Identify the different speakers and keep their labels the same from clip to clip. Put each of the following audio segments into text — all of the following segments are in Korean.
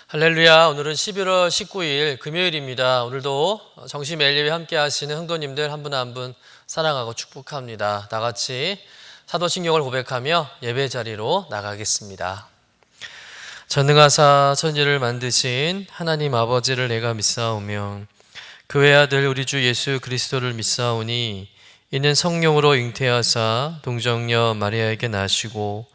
Speaker 1: 할렐루야. 오늘은 11월 19일 금요일입니다. 오늘도 정심 엘리와 함께 하시는 성도님들 한 분 한 분 사랑하고 축복합니다. 다 같이 사도신경을 고백하며 예배 자리로 나가겠습니다. 전능하사 천지를 만드신 하나님 아버지를 내가 믿사오며 그 외아들 우리 주 예수 그리스도를 믿사오니 이는 성령으로 잉태하사 동정녀 마리아에게 나시고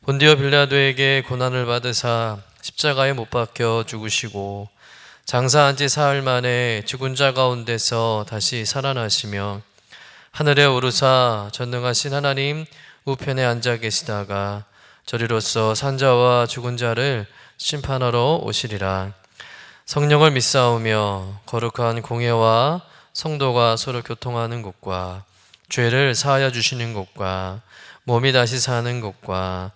Speaker 1: 본디오 빌라도에게 고난을 받으사 십자가에 못 박혀 죽으시고 장사한 지 사흘 만에 죽은 자 가운데서 다시 살아나시며 하늘에 오르사 전능하신 하나님 우편에 앉아 계시다가 저리로서 산자와 죽은 자를 심판하러 오시리라. 성령을 믿사오며 거룩한 공회와 성도가 서로 교통하는 것과 죄를 사하여 주시는 것과 몸이 다시 사는 것과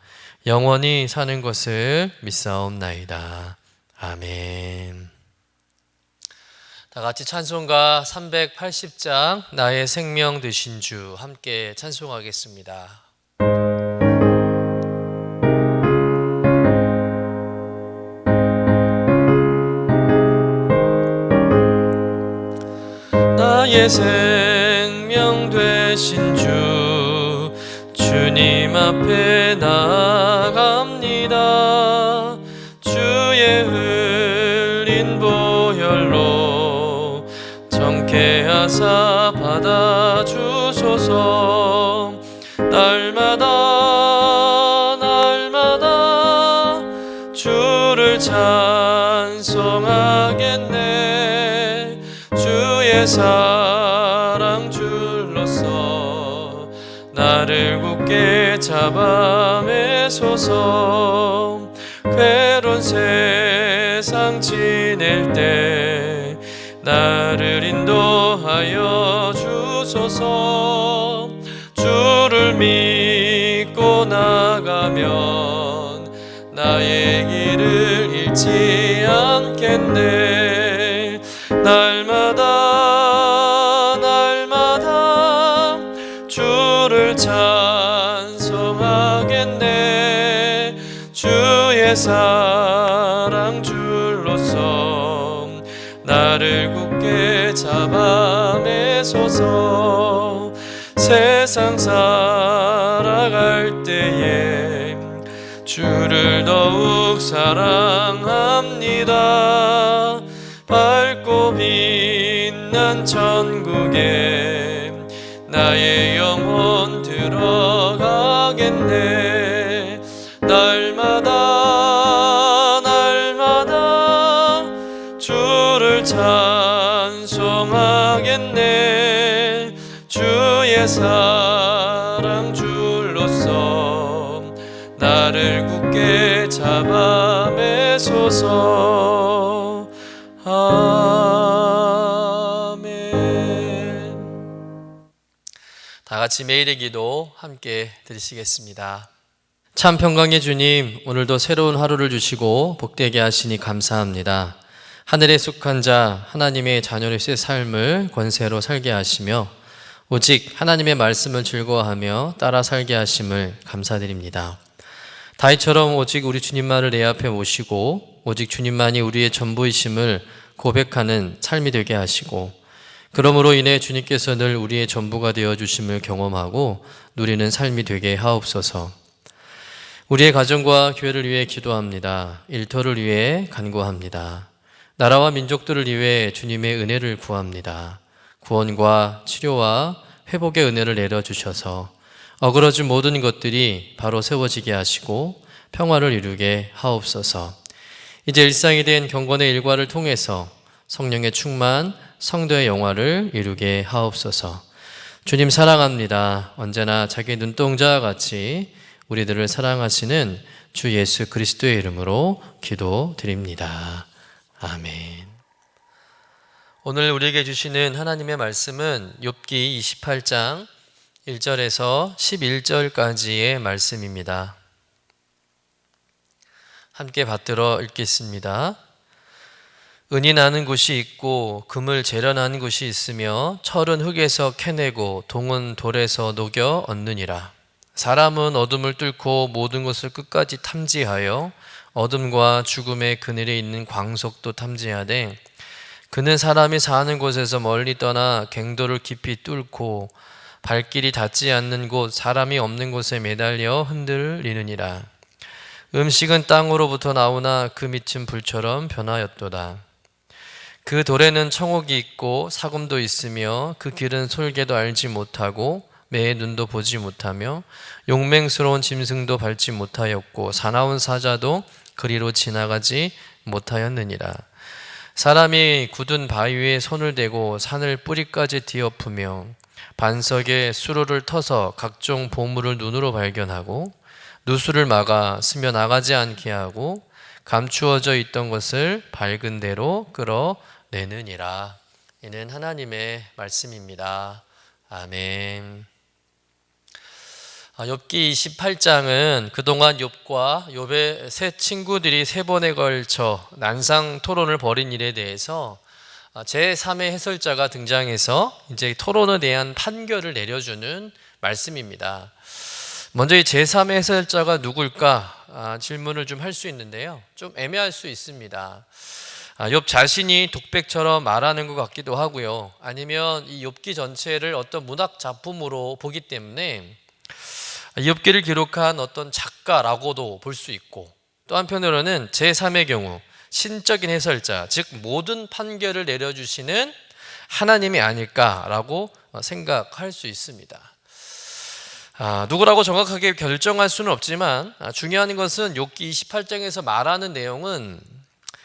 Speaker 1: 영원히 사는 것을 믿사옵나이다. 아멘. 다 같이 찬송가 380장 나의 생명 되신 주 함께 찬송하겠습니다. 나의 생명 되신 주 주님 앞에 나아갑니다. 주의 흘린 보혈로 정케하사 받아주소서. 날마다 주를 찬송하겠네. 주의 사랑 줄로서 나를 굳게 잡아 매소서. 괴로운 세상 지낼 때 나를 인도하여 주소서. 주를 믿고 나가면 나의 길을 잃지 않겠네. 날마다 주를 찬송하겠네. 주의 사랑 줄로서 나를 굳게 잡아 매소서. 세상 살아갈 때에 주를 더욱 사랑합니다. 밝고 빛난 천국에 나의 영혼 들어가겠네. 날마다 주를 찬송하겠네. 주의 사랑 줄로서 나를 굳게 잡아 매소서. 아멘. 다 같이 매일의 기도 함께 드리시겠습니다. 참 평강의 주님, 오늘도 새로운 하루를 주시고 복되게 하시니 감사합니다. 하늘에 속한 자 하나님의 자녀로서의 삶을 권세로 살게 하시며 오직 하나님의 말씀을 즐거워하며 따라 살게 하심을 감사드립니다. 다윗처럼 오직 우리 주님만을 내 앞에 모시고 오직 주님만이 우리의 전부이심을 고백하는 삶이 되게 하시고 그러므로 인해 주님께서 늘 우리의 전부가 되어주심을 경험하고 누리는 삶이 되게 하옵소서. 우리의 가정과 교회를 위해 기도합니다. 일터를 위해 간구합니다. 나라와 민족들을 위해 주님의 은혜를 구합니다. 구원과 치료와 회복의 은혜를 내려주셔서 어그러진 모든 것들이 바로 세워지게 하시고 평화를 이루게 하옵소서. 이제 일상이 된 경건의 일과를 통해서 성령의 충만, 성도의 영화를 이루게 하옵소서. 주님 사랑합니다. 언제나 자기 눈동자와 같이 우리들을 사랑하시는 주 예수 그리스도의 이름으로 기도드립니다. 아멘. 오늘 우리에게 주시는 하나님의 말씀은 욥기 28장 1절에서 11절까지의 말씀입니다. 함께 받들어 읽겠습니다. 은이 나는 곳이 있고 금을 재련하는 곳이 있으며 철은 흙에서 캐내고 동은 돌에서 녹여 얻느니라. 사람은 어둠을 뚫고 모든 것을 끝까지 탐지하여 어둠과 죽음의 그늘에 있는 광석도 탐지하되 그는 사람이 사는 곳에서 멀리 떠나 갱도를 깊이 뚫고 발길이 닿지 않는 곳 사람이 없는 곳에 매달려 흔들리느니라. 음식은 땅으로부터 나오나 그 밑은 불처럼 변하였도다. 그 돌에는 청옥이 있고 사금도 있으며 그 길은 솔개도 알지 못하고 매의 눈도 보지 못하며 용맹스러운 짐승도 밟지 못하였고 사나운 사자도 그리로 지나가지 못하였느니라. 사람이 굳은 바위 위에 손을 대고 산을 뿌리까지 뒤엎으며 반석에 수로를 터서 각종 보물을 눈으로 발견하고 누수를 막아 스며 나가지 않게 하고 감추어져 있던 것을 밝은 대로 끌어내느니라. 이는 하나님의 말씀입니다. 아멘. 욥기 28장은 그동안 욥과 욥의 세 친구들이 세 번에 걸쳐 난상 토론을 벌인 일에 대해서 제3의 해설자가 등장해서 이제 토론에 대한 판결을 내려주는 말씀입니다. 먼저 이 제3의 해설자가 누굴까 질문을 좀 할 수 있는데요. 좀 애매할 수 있습니다. 욥 자신이 독백처럼 말하는 것 같기도 하고요. 아니면 이 욥기 전체를 어떤 문학 작품으로 보기 때문에 욥기를 기록한 어떤 작가라고도 볼 수 있고, 또 한편으로는 제3의 경우 신적인 해설자, 즉 모든 판결을 내려주시는 하나님이 아닐까라고 생각할 수 있습니다. 누구라고 정확하게 결정할 수는 없지만 중요한 것은 욥기 28장에서 말하는 내용은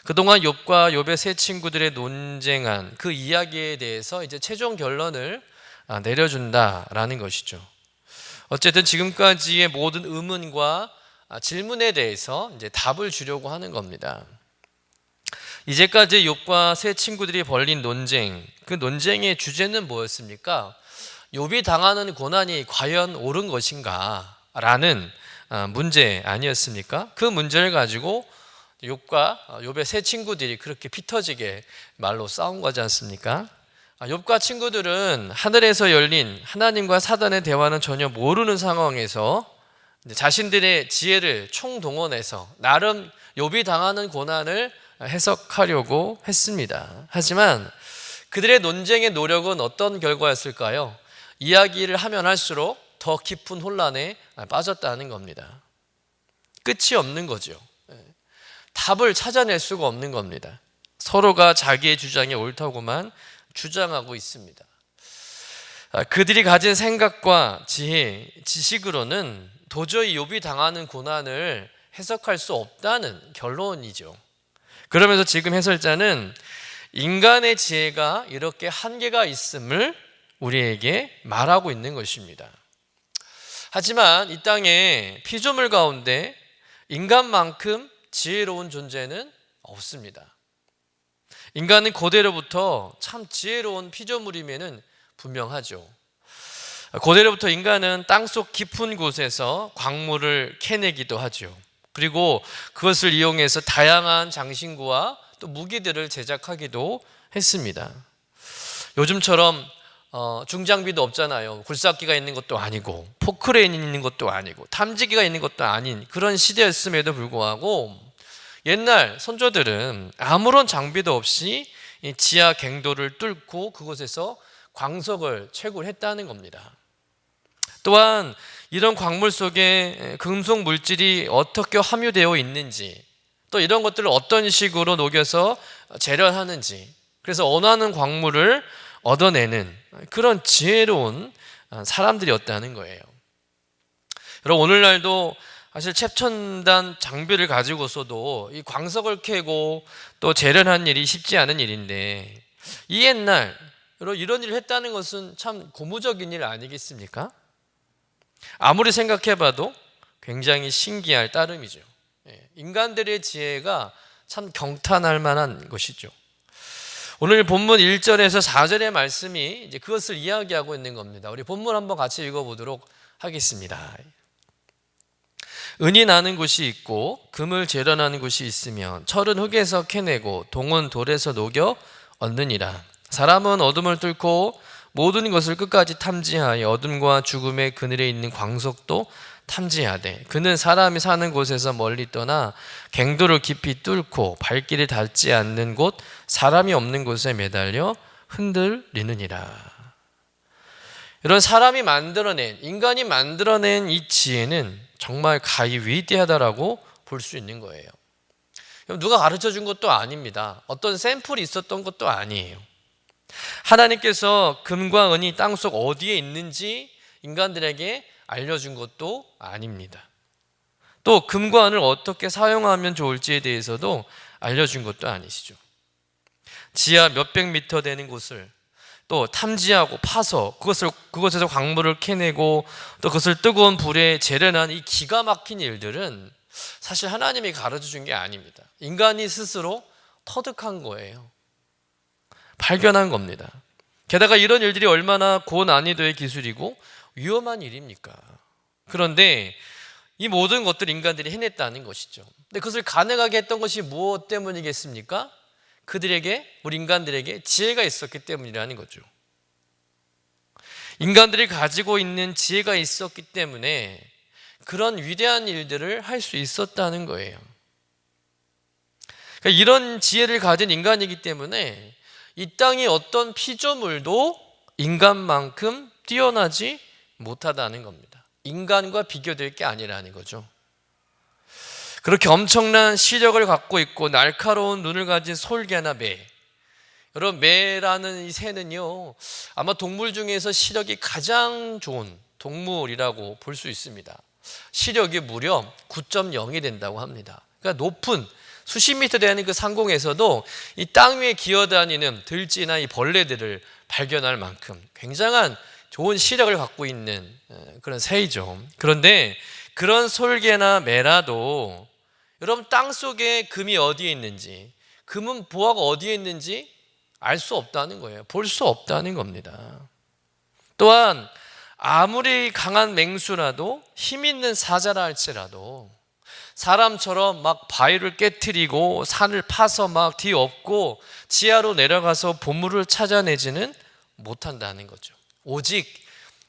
Speaker 1: 그동안 욥과 욥의 세 친구들의 논쟁한 그 이야기에 대해서 이제 최종 결론을 내려준다라는 것이죠. 어쨌든 지금까지의 모든 의문과 질문에 대해서 이제 답을 주려고 하는 겁니다. 이제까지 욥과 세 친구들이 벌린 논쟁, 그 논쟁의 주제는 뭐였습니까? 욥이 당하는 고난이 과연 옳은 것인가? 라는 문제 아니었습니까? 그 문제를 가지고 욥과 욥의 세 친구들이 그렇게 피 터지게 말로 싸운 거지 않습니까? 욥과 친구들은 하늘에서 열린 하나님과 사단의 대화는 전혀 모르는 상황에서 자신들의 지혜를 총동원해서 나름 욥이 당하는 고난을 해석하려고 했습니다. 하지만 그들의 논쟁의 노력은 어떤 결과였을까요? 이야기를 하면 할수록 더 깊은 혼란에 빠졌다는 겁니다. 끝이 없는 거죠. 답을 찾아낼 수가 없는 겁니다. 서로가 자기의 주장이 옳다고만 주장하고 있습니다. 그들이 가진 생각과 지혜, 지식으로는 도저히 욥이 당하는 고난을 해석할 수 없다는 결론이죠. 그러면서 지금 해설자는 인간의 지혜가 이렇게 한계가 있음을 우리에게 말하고 있는 것입니다. 하지만 이 땅에 피조물 가운데 인간만큼 지혜로운 존재는 없습니다. 인간은 고대로부터 참 지혜로운 피조물임에는 분명하죠. 고대로부터 인간은 땅속 깊은 곳에서 광물을 캐내기도 하죠. 그리고 그것을 이용해서 다양한 장신구와 또 무기들을 제작하기도 했습니다. 요즘처럼 중장비도 없잖아요. 굴삭기가 있는 것도 아니고 포크레인이 있는 것도 아니고 탐지기가 있는 것도 아닌 그런 시대였음에도 불구하고 옛날 선조들은 아무런 장비도 없이 지하 갱도를 뚫고 그곳에서 광석을 채굴했다는 겁니다. 또한 이런 광물 속에 금속 물질이 어떻게 함유되어 있는지, 또 이런 것들을 어떤 식으로 녹여서 재련하는지, 그래서 원하는 광물을 얻어내는 그런 지혜로운 사람들이었다는 거예요. 여러분, 오늘날도 사실 최첨단 장비를 가지고서도 이 광석을 캐고 또 재련하는 일이 쉽지 않은 일인데, 이 옛날 이런 일을 했다는 것은 참 고무적인 일 아니겠습니까? 아무리 생각해봐도 굉장히 신기할 따름이죠. 인간들의 지혜가 참 경탄할 만한 것이죠. 오늘 본문 1절에서 4절의 말씀이 이제 그것을 이야기하고 있는 겁니다. 우리 본문 한번 같이 읽어보도록 하겠습니다. 은이 나는 곳이 있고 금을 재련하는 곳이 있으면 철은 흙에서 캐내고 동은 돌에서 녹여 얻느니라. 사람은 어둠을 뚫고 모든 것을 끝까지 탐지하여 어둠과 죽음의 그늘에 있는 광석도 탐지해야 돼. 그는 사람이 사는 곳에서 멀리 떠나 갱도를 깊이 뚫고 발길이 닿지 않는 곳, 사람이 없는 곳에 매달려 흔들리느니라. 이런 사람이 만들어낸, 인간이 만들어낸 이 지혜는 정말 가히 위대하다라고 볼 수 있는 거예요. 누가 가르쳐 준 것도 아닙니다. 어떤 샘플이 있었던 것도 아니에요. 하나님께서 금과 은이 땅속 어디에 있는지 인간들에게 알려준 것도 아닙니다. 또 금과 은을 어떻게 사용하면 좋을지에 대해서도 알려준 것도 아니시죠. 지하 몇백 미터 되는 곳을 또 탐지하고 파서 그것에서 광물을 캐내고 또 그것을 뜨거운 불에 재련한 이 기가 막힌 일들은 사실 하나님이 가르쳐 준 게 아닙니다. 인간이 스스로 터득한 거예요. 발견한 겁니다. 게다가 이런 일들이 얼마나 고난이도의 기술이고 위험한 일입니까? 그런데 이 모든 것들 인간들이 해냈다는 것이죠. 근데 그것을 가능하게 했던 것이 무엇 때문이겠습니까? 그들에게, 우리 인간들에게 지혜가 있었기 때문이라는 거죠. 인간들이 가지고 있는 지혜가 있었기 때문에 그런 위대한 일들을 할 수 있었다는 거예요. 그러니까 이런 지혜를 가진 인간이기 때문에 이 땅의 어떤 피조물도 인간만큼 뛰어나지 못하다는 겁니다. 인간과 비교될 게 아니라는 거죠. 그렇게 엄청난 시력을 갖고 있고 날카로운 눈을 가진 솔개나 매, 여러분 매라는 이 새는요 아마 동물 중에서 시력이 가장 좋은 동물이라고 볼 수 있습니다. 시력이 무려 9.0이 된다고 합니다. 그러니까 높은 수십 미터 되는 그 상공에서도 이 땅 위에 기어다니는 들쥐나 이 벌레들을 발견할 만큼 굉장한 좋은 시력을 갖고 있는 그런 새이죠. 그런데 그런 솔개나 매라도 여러분 땅 속에 금이 어디에 있는지, 금은 보화가 어디에 있는지 알 수 없다는 거예요. 볼 수 없다는 겁니다. 또한 아무리 강한 맹수라도 힘 있는 사자라 할지라도 사람처럼 막 바위를 깨트리고 산을 파서 막 뒤엎고 지하로 내려가서 보물을 찾아내지는 못한다는 거죠. 오직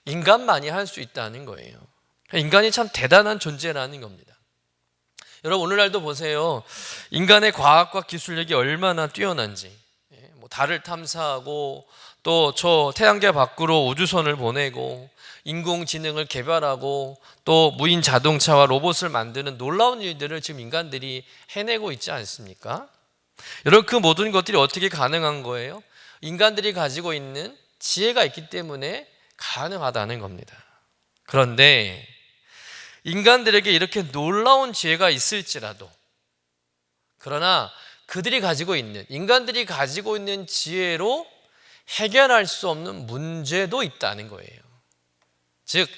Speaker 1: 인간만이 할 수 있다는 거예요. 인간이 참 대단한 존재라는 겁니다. 여러분 오늘날도 보세요. 인간의 과학과 기술력이 얼마나 뛰어난지, 달을 탐사하고 또 저 태양계 밖으로 우주선을 보내고 인공지능을 개발하고 또 무인 자동차와 로봇을 만드는 놀라운 일들을 지금 인간들이 해내고 있지 않습니까? 여러분 그 모든 것들이 어떻게 가능한 거예요? 인간들이 가지고 있는 지혜가 있기 때문에 가능하다는 겁니다. 그런데 인간들에게 이렇게 놀라운 지혜가 있을지라도, 그러나 그들이 가지고 있는, 인간들이 가지고 있는 지혜로 해결할 수 없는 문제도 있다는 거예요. 즉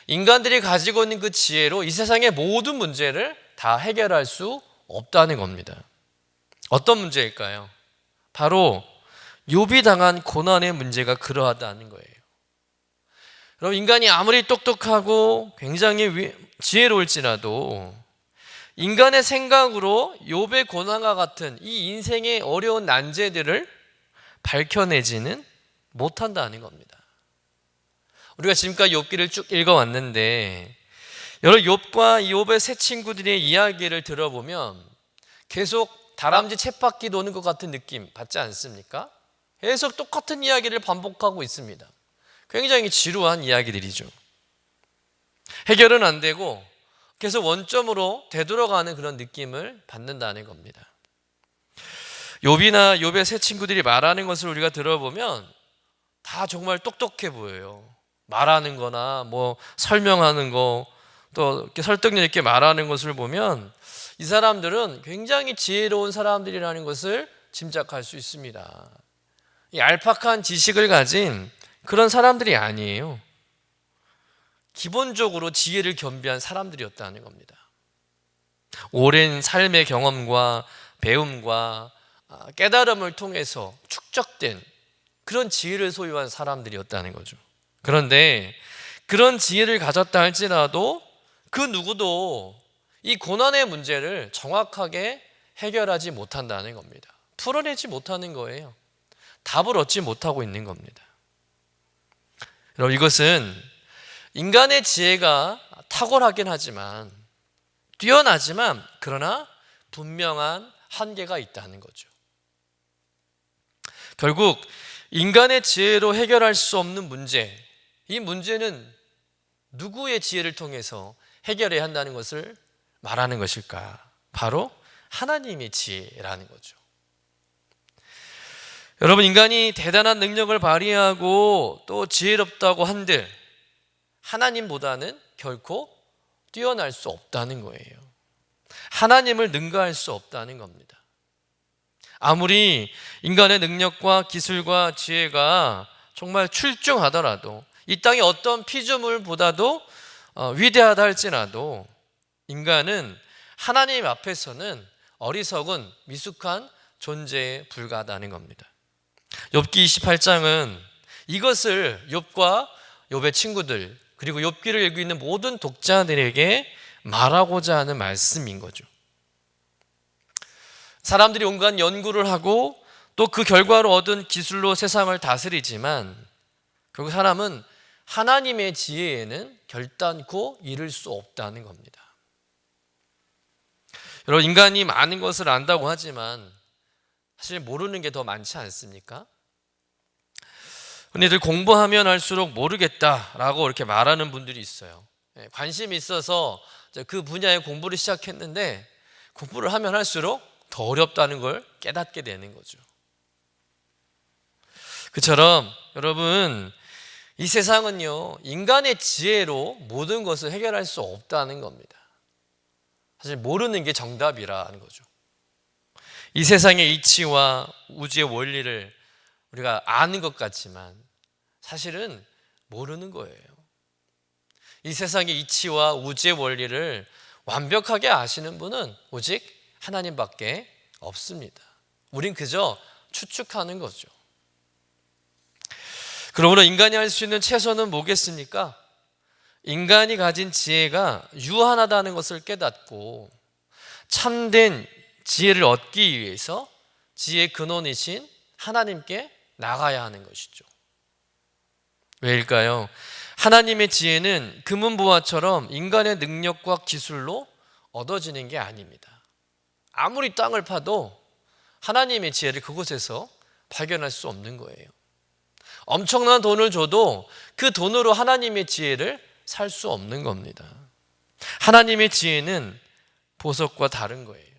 Speaker 1: 인간들이 가지고 있는 그 지혜로 이 세상의 모든 문제를 다 해결할 수 없다는 겁니다. 어떤 문제일까요? 바로 욥이 당한 고난의 문제가 그러하다는 거예요. 여러분 인간이 아무리 똑똑하고 굉장히 지혜로울지라도 인간의 생각으로 욥의 고난과 같은 이 인생의 어려운 난제들을 밝혀내지는 못한다는 겁니다. 우리가 지금까지 욥기를 쭉 읽어왔는데 여러분 욥과 이 욥의 세 친구들의 이야기를 들어보면 계속 다람쥐 쳇바퀴 도는 것 같은 느낌 받지 않습니까? 계속 똑같은 이야기를 반복하고 있습니다. 굉장히 지루한 이야기들이죠. 해결은 안 되고 계속 원점으로 되돌아가는 그런 느낌을 받는다는 겁니다. 욥이나 욥의 세 친구들이 말하는 것을 우리가 들어보면 다 정말 똑똑해 보여요. 말하는 거나 뭐 설명하는 거, 또 이렇게 설득력 있게 말하는 것을 보면 이 사람들은 굉장히 지혜로운 사람들이라는 것을 짐작할 수 있습니다. 이 얄팍한 지식을 가진 그런 사람들이 아니에요. 기본적으로 지혜를 겸비한 사람들이었다는 겁니다. 오랜 삶의 경험과 배움과 깨달음을 통해서 축적된 그런 지혜를 소유한 사람들이었다는 거죠. 그런데 그런 지혜를 가졌다 할지라도 그 누구도 이 고난의 문제를 정확하게 해결하지 못한다는 겁니다. 풀어내지 못하는 거예요. 답을 얻지 못하고 있는 겁니다. 여러분 이것은 인간의 지혜가 탁월하긴 하지만, 뛰어나지만 그러나 분명한 한계가 있다는 거죠. 결국 인간의 지혜로 해결할 수 없는 문제, 이 문제는 누구의 지혜를 통해서 해결해야 한다는 것을 말하는 것일까? 바로 하나님의 지혜라는 거죠. 여러분, 인간이 대단한 능력을 발휘하고 또 지혜롭다고 한들 하나님보다는 결코 뛰어날 수 없다는 거예요. 하나님을 능가할 수 없다는 겁니다. 아무리 인간의 능력과 기술과 지혜가 정말 출중하더라도, 이 땅의 어떤 피조물보다도 위대하다 할지라도 인간은 하나님 앞에서는 어리석은 미숙한 존재에 불과하다는 겁니다. 욥기 28장은 이것을 욥과 욥의 친구들, 그리고 욥기를 읽고 있는 모든 독자들에게 말하고자 하는 말씀인 거죠. 사람들이 온갖 연구를 하고 또 그 결과로 얻은 기술로 세상을 다스리지만 결국 사람은 하나님의 지혜에는 결단코 이를 수 없다는 겁니다. 여러분, 인간이 많은 것을 안다고 하지만 사실 모르는 게 더 많지 않습니까? 흔히들 공부하면 할수록 모르겠다라고 이렇게 말하는 분들이 있어요. 관심이 있어서 그 분야의 공부를 시작했는데 공부를 하면 할수록 더 어렵다는 걸 깨닫게 되는 거죠. 그처럼 여러분, 이 세상은요, 인간의 지혜로 모든 것을 해결할 수 없다는 겁니다. 사실 모르는 게 정답이라는 거죠. 이 세상의 이치와 우주의 원리를 우리가 아는 것 같지만 사실은 모르는 거예요. 이 세상의 이치와 우주의 원리를 완벽하게 아시는 분은 오직 하나님밖에 없습니다. 우린 그저 추측하는 거죠. 그러므로 인간이 할 수 있는 최선은 뭐겠습니까? 인간이 가진 지혜가 유한하다는 것을 깨닫고 참된 지혜를 얻기 위해서 지혜의 근원이신 하나님께 나가야 하는 것이죠. 왜일까요? 하나님의 지혜는 금은보화처럼 인간의 능력과 기술로 얻어지는 게 아닙니다. 아무리 땅을 파도 하나님의 지혜를 그곳에서 발견할 수 없는 거예요. 엄청난 돈을 줘도 그 돈으로 하나님의 지혜를 살 수 없는 겁니다. 하나님의 지혜는 보석과 다른 거예요.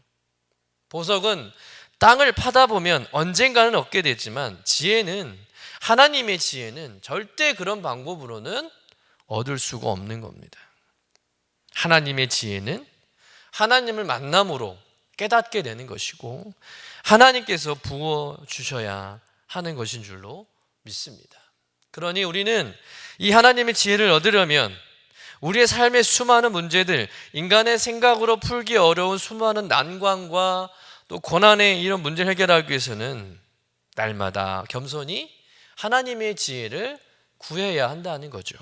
Speaker 1: 보석은 땅을 파다 보면 언젠가는 얻게 되지만 하나님의 지혜는 절대 그런 방법으로는 얻을 수가 없는 겁니다. 하나님의 지혜는 하나님을 만남으로 깨닫게 되는 것이고 하나님께서 부어주셔야 하는 것인 줄로 믿습니다. 그러니 우리는 이 하나님의 지혜를 얻으려면 우리의 삶의 수많은 문제들, 인간의 생각으로 풀기 어려운 수많은 난관과 또 고난의 이런 문제를 해결하기 위해서는 날마다 겸손히 하나님의 지혜를 구해야 한다는 거죠.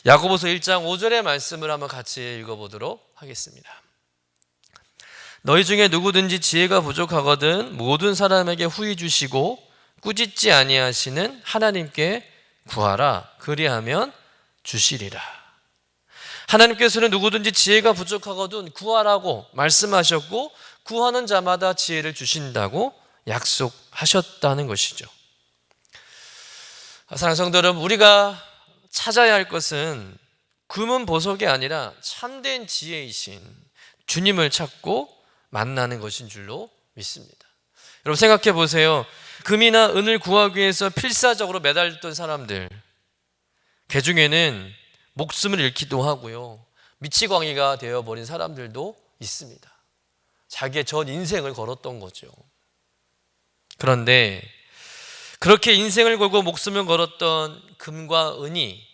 Speaker 1: 야고보서 1장 5절의 말씀을 한번 같이 읽어보도록 하겠습니다. 너희 중에 누구든지 지혜가 부족하거든 모든 사람에게 후히 주시고 꾸짖지 아니하시는 하나님께 구하라. 그리하면 주시리라. 하나님께서는 누구든지 지혜가 부족하거든 구하라고 말씀하셨고 구하는 자마다 지혜를 주신다고 약속하셨다는 것이죠. 사랑하는 성도 여러분, 우리가 찾아야 할 것은 금은 보석이 아니라 참된 지혜이신 주님을 찾고 만나는 것인 줄로 믿습니다. 여러분 생각해 보세요. 금이나 은을 구하기 위해서 필사적으로 매달렸던 사람들, 그 중에는 목숨을 잃기도 하고요, 미치광이가 되어버린 사람들도 있습니다. 자기의 전 인생을 걸었던 거죠. 그런데 그렇게 인생을 걸고 목숨을 걸었던 금과 은이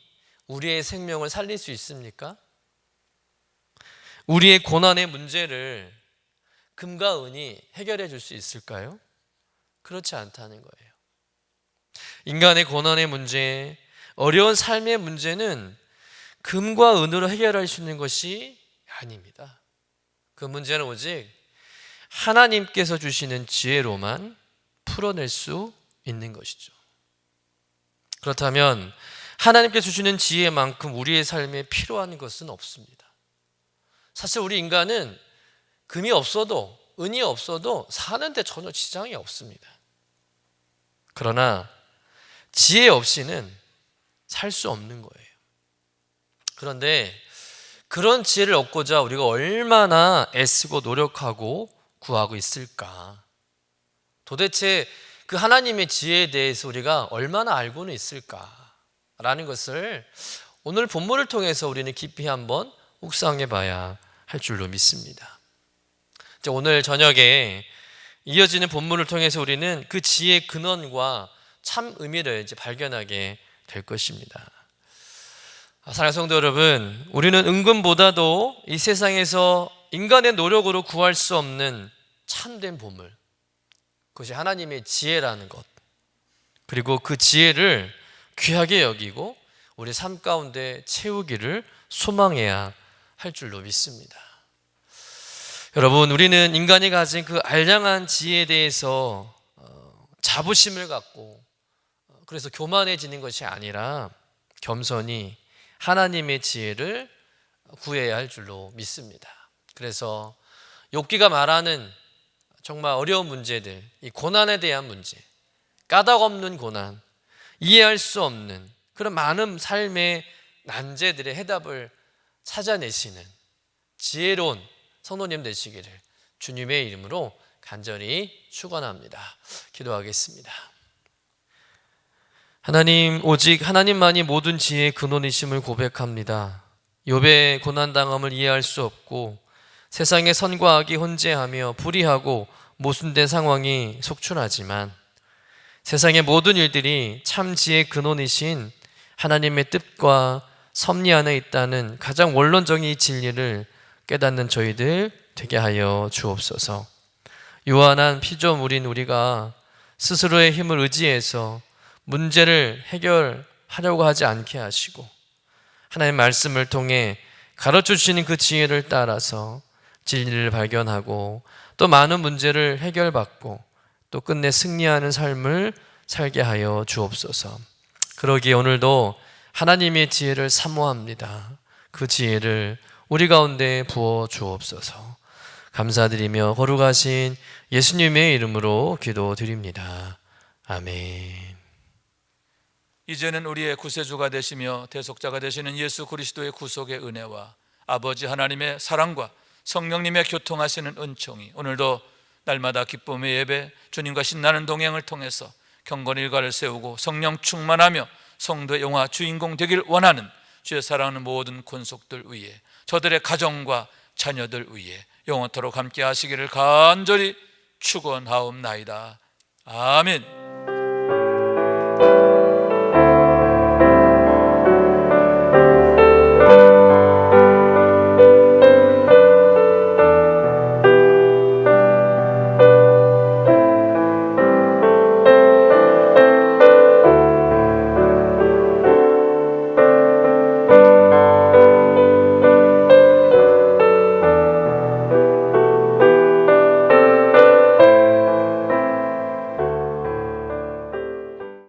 Speaker 1: 우리의 생명을 살릴 수 있습니까? 우리의 고난의 문제를 금과 은이 해결해 줄 수 있을까요? 그렇지 않다는 거예요. 인간의 고난의 문제, 어려운 삶의 문제는 금과 은으로 해결할 수 있는 것이 아닙니다. 그 문제는 오직 하나님께서 주시는 지혜로만 풀어낼 수 있는 것이죠. 그렇다면 하나님께 주시는 지혜만큼 우리의 삶에 필요한 것은 없습니다. 사실 우리 인간은 금이 없어도 은이 없어도 사는데 전혀 지장이 없습니다. 그러나 지혜 없이는 살 수 없는 거예요. 그런데 그런 지혜를 얻고자 우리가 얼마나 애쓰고 노력하고 구하고 있을까? 도대체 그 하나님의 지혜에 대해서 우리가 얼마나 알고는 있을까라는 것을 오늘 본문을 통해서 우리는 깊이 한번 묵상해 봐야 할 줄로 믿습니다. 오늘 저녁에 이어지는 본문을 통해서 우리는 그 지혜의 근원과 참 의미를 이제 발견하게 될 것입니다. 사랑하는 성도 여러분, 우리는 은금보다도 이 세상에서 인간의 노력으로 구할 수 없는 참된 보물, 그것이 하나님의 지혜라는 것, 그리고 그 지혜를 귀하게 여기고 우리 삶 가운데 채우기를 소망해야 할 줄로 믿습니다. 여러분, 우리는 인간이 가진 그 알량한 지혜에 대해서 자부심을 갖고 그래서 교만해지는 것이 아니라 겸손히 하나님의 지혜를 구해야 할 줄로 믿습니다. 그래서 욥기가 말하는 정말 어려운 문제들, 이 고난에 대한 문제, 까닭 없는 고난, 이해할 수 없는 그런 많은 삶의 난제들의 해답을 찾아내시는 지혜로운 성도님 되시기를 주님의 이름으로 간절히 축원합니다. 기도하겠습니다. 하나님, 오직 하나님만이 모든 지혜의 근원이심을 고백합니다. 욥의 고난당함을 이해할 수 없고 세상의 선과 악이 혼재하며 불의하고 모순된 상황이 속출하지만 세상의 모든 일들이 참 지혜의 근원이신 하나님의 뜻과 섭리 안에 있다는 가장 원론적인 이 진리를 깨닫는 저희들 되게 하여 주옵소서. 요한한 피조물인 우리가 스스로의 힘을 의지해서 문제를 해결하려고 하지 않게 하시고 하나님의 말씀을 통해 가르쳐 주시는 그 지혜를 따라서 진리를 발견하고 또 많은 문제를 해결받고 또 끝내 승리하는 삶을 살게 하여 주옵소서. 그러기에 오늘도 하나님의 지혜를 사모합니다. 그 지혜를 우리 가운데 부어 주옵소서. 감사드리며 거룩하신 예수님의 이름으로 기도드립니다. 아멘.
Speaker 2: 이제는 우리의 구세주가 되시며 대속자가 되시는 예수 그리스도의 구속의 은혜와 아버지 하나님의 사랑과 성령님의 교통하시는 은총이 오늘도 날마다 기쁨의 예배, 주님과 신나는 동행을 통해서 경건 일가를 세우고 성령 충만하며 성도의 영화 주인공 되길 원하는 주의 사랑하는 모든 권속들 위에, 저들의 가정과 자녀들 위에 영원토록 함께 하시기를 간절히 축원하옵나이다. 아멘.